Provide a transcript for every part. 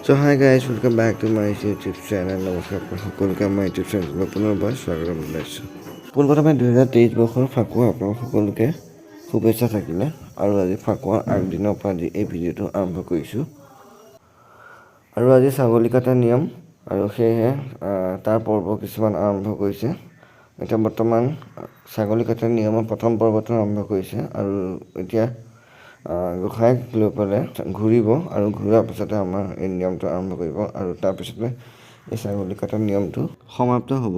So hi guys, welcome back to my YouTube channel. নমস্কাৰ সকলোকে আমাৰ YouTube চেনেললৈ পুনৰবাৰ স্বাগতম জনাইছোঁ। পোনপ্ৰথমে 2023 বৰ্ষৰ ফাকুৱা আপোনালোক সকলোকে শুভেচ্ছা থাকিলে আৰু আজি ফাকুৱাৰ আগদিনৰ পৰা এই ভিডিঅ'টো আৰম্ভ কৰিছোঁ। আৰু আজি ছাগলী কটা নিয়ম আৰু সেয়েহে তাৰ পৰ্ব কিছুমান আৰম্ভ কৰিছে। এতিয়া বৰ্তমান ছাগলী কটাৰ নিয়মৰ প্ৰথম পৰ্বটো আৰম্ভ কৰিছে আৰু এতিয়া গোসাঁইক লৈ পেলাই ঘূৰিব আৰু ঘূৰাৰ পিছতে আমাৰ এই নিয়মটো আৰম্ভ কৰিব আৰু তাৰপিছতে এই ছাগলী কটাৰ নিয়মটো সমাপ্ত হ'ব।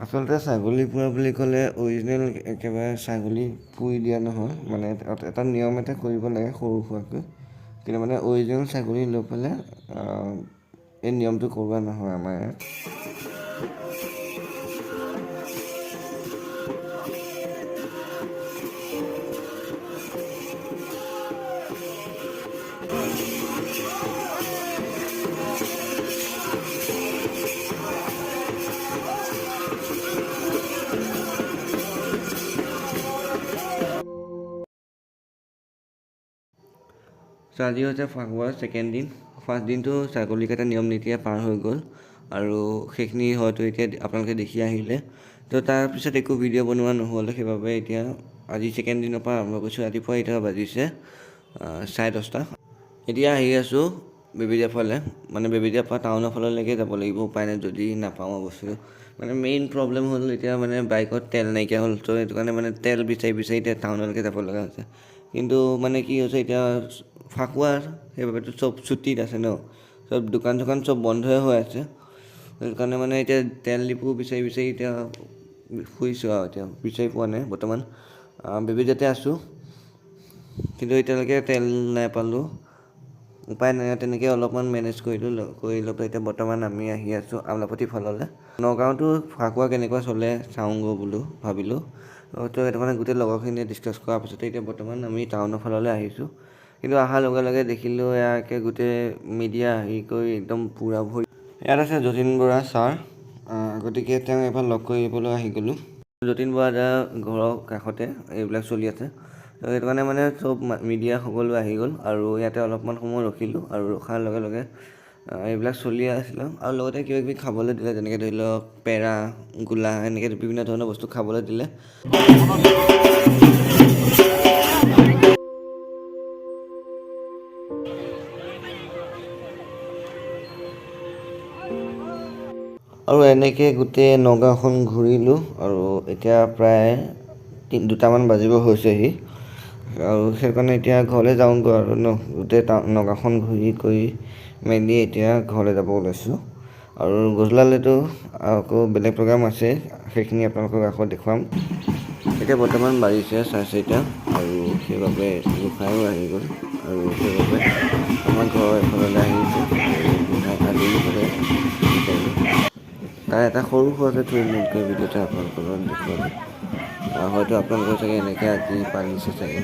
আচলতে ছাগলী পোৱা বুলি ক'লে অৰিজিনেল একেবাৰে ছাগলী পুৰি দিয়া নহয়, মানে এটা নিয়ম এটা কৰিব লাগে সৰু সুৰাকৈ, কিন্তু মানে অৰিজিনেল ছাগলী লৈ পেলাই এই নিয়মটো কৰোৱা নহয় আমাৰ ইয়াত। আজি হৈছে ফাকুৱাৰ ছেকেণ্ড দিন। ফাৰ্ষ্ট দিনটো ছাগলী কটা নিয়ম নীতিৰে পাৰ হৈ গ'ল আৰু সেইখিনি হয়তো এতিয়া আপোনালোকে দেখি আহিলে। তো তাৰপিছত একো ভিডিঅ' বনোৱা নহ'লে, সেইবাবে এতিয়া আজি ছেকেণ্ড দিনৰ পৰা আৰম্ভ কৰিছোঁ। ৰাতিপুৱা এতিয়া বাজিছে 10:30। এতিয়া আহি আছোঁ বেবেজীয়া ফালে, মানে বেবেজীয়াৰ পৰা টাউনৰ ফাললৈকে যাব লাগিব, উপায় নাই যদি নাপাওঁ বস্তুটো। মানে মেইন প্ৰব্লেম হ'ল এতিয়া মানে বাইকত তেল নাইকিয়া হ'ল, তো সেইটো কাৰণে মানে তেল বিচাৰি এতিয়া টাউনলৈকে যাব লগা হৈছে। কিন্তু মানে কি হৈছে এতিয়া ফাকুৱা, সেইবাবেতো চব ছুটীত আছে ন, চব দোকান চোকান চব বন্ধই হৈ আছে। সেইটো কাৰণে মানে এতিয়া তেল ডিপু বিচাৰি এতিয়া ফুৰিছোঁ আৰু এতিয়া বিচাৰি পোৱা নাই। বৰ্তমান বেবেজীয়াতে আছোঁ, কিন্তু এতিয়ালৈকে তেল নাপালোঁ, উপায় নাই, তেনেকৈ অলপমান মেনেজ কৰি লৈ এতিয়া বৰ্তমান আমি আহি আছোঁ আমলাপট্টি ফাললৈ। নগাঁৱতো ফাকুৱা কেনেকুৱা চলে চাওঁগৈ বোলো ভাবিলোঁ, তো সেইটো মানে গোটেই লগৰখিনিয়ে ডিছকাছ কৰাৰ পিছতে এতিয়া বৰ্তমান আমি টাউনৰ ফাললৈ আহিছোঁ। কিন্তু অহাৰ লগে লগে দেখিলোঁ ইয়াকে গোটেই মিডিয়া হেৰি কৰি একদম পূৰা ভৰি। ইয়াত আছে যতীন বৰা ছাৰ, গতিকে তেওঁ এবাৰ লগ কৰিবলৈ আহি গ'লোঁ। যতীন বৰা দাৰ ঘৰৰ কাষতে এইবিলাক চলি আছে, তো সেইটো কাৰণে মানে চব মিডিয়া সকলো আহি গ'ল আৰু ইয়াতে অলপমান সময় ৰখিলোঁ আৰু ৰখাৰ লগে লগে এইবিলাক চলি আছিলে আৰু লগতে কিবা কিবি খাবলৈ দিলে, যেনেকৈ ধৰি লওক পেৰা, গোলা, এনেকৈ বিভিন্ন ধৰণৰ বস্তু খাবলৈ দিলে। আৰু এনেকৈ গোটেই নগাঁওখন ঘূৰিলোঁ আৰু এতিয়া প্ৰায় 2টামান বাজিব হৈছেহি আৰু সেইকাৰণে এতিয়া ঘৰলৈ যাওঁগৈ আৰু গোটেই নগাঁওখন ঘূৰি কৰি মেলি এতিয়া ঘৰলৈ যাব ওলাইছোঁ। আৰু গধূলালৈতো আকৌ বেলেগ প্ৰগ্ৰাম আছে, সেইখিনি আপোনালোকক আকৌ দেখুৱাম। এতিয়া বৰ্তমান বাজিছে 4:30 আৰু সেইবাবে গোসাঁইও আহি গ'ল আৰু সেইবাবে আমাৰ ঘৰৰ এফাললৈ আহিছোঁ আৰু গোসাঁই আজৰি হ'লে তাৰ এটা সৰু সুৰাকৈ থুলমূলকৈ ভিডিঅ'তে আপোনালোকৰ লগত দেখুৱালোঁ। হয়তো আপোনালোকৰ চাগে এনেকৈ আজি পালিছে চাগে।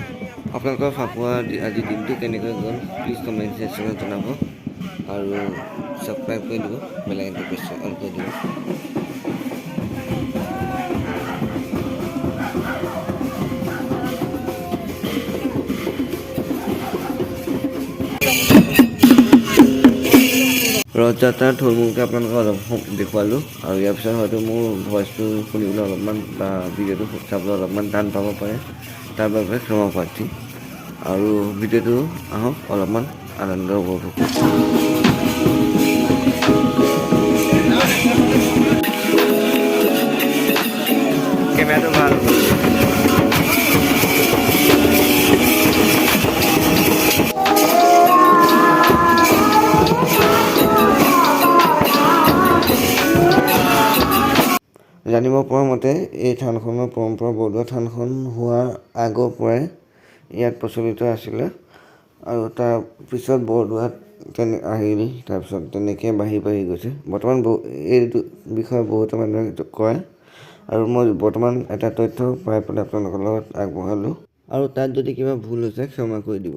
আপোনালোকৰ ফাকুৱা আজি দিনটো কেনেকৈ গ'ল প্লিজ কমেণ্ট ছেকশ্যনত জনাব আৰু ছাবস্ক্ৰাইব কৰি দিব, বেল আইকনটো প্ৰেছ অল কৰি দিব। ৰথযাত্ৰাৰ থুলমূলকৈ আপোনালোকক অলপ দেখুৱালোঁ আৰু ইয়াৰ পিছত হয়তো মোৰ ভইচটো শুনিবলৈ অলপমান বা ভিডিঅ'টো চাবলৈ অলপমান টান পাব পাৰে, তাৰ বাবে ক্ষমা প্ৰাৰ্থী। আৰু ভিডিঅ'টো আহক অলপমান আনন্দ উপভোগ কৰোঁ। কেমেৰাটো ভাল। জানিব পৰা মতে এই থানখনৰ পৰম্পৰা বৰদোৱা থানখন হোৱাৰ আগৰ পৰাই ইয়াত প্ৰচলিত আছিলে আৰু তাৰপিছত বৰদোৱাত আহিল, তাৰপিছত তেনেকৈ বাঢ়ি গৈছে। বৰ্তমান এইটো বিষয়ে বহুতো মানুহে কয় আৰু মই বৰ্তমান এটা তথ্য পাই পেলাই আপোনালোকৰ লগত আগবঢ়ালোঁ আৰু তাত যদি কিবা ভুল হৈছে ক্ষমা কৰি দিব।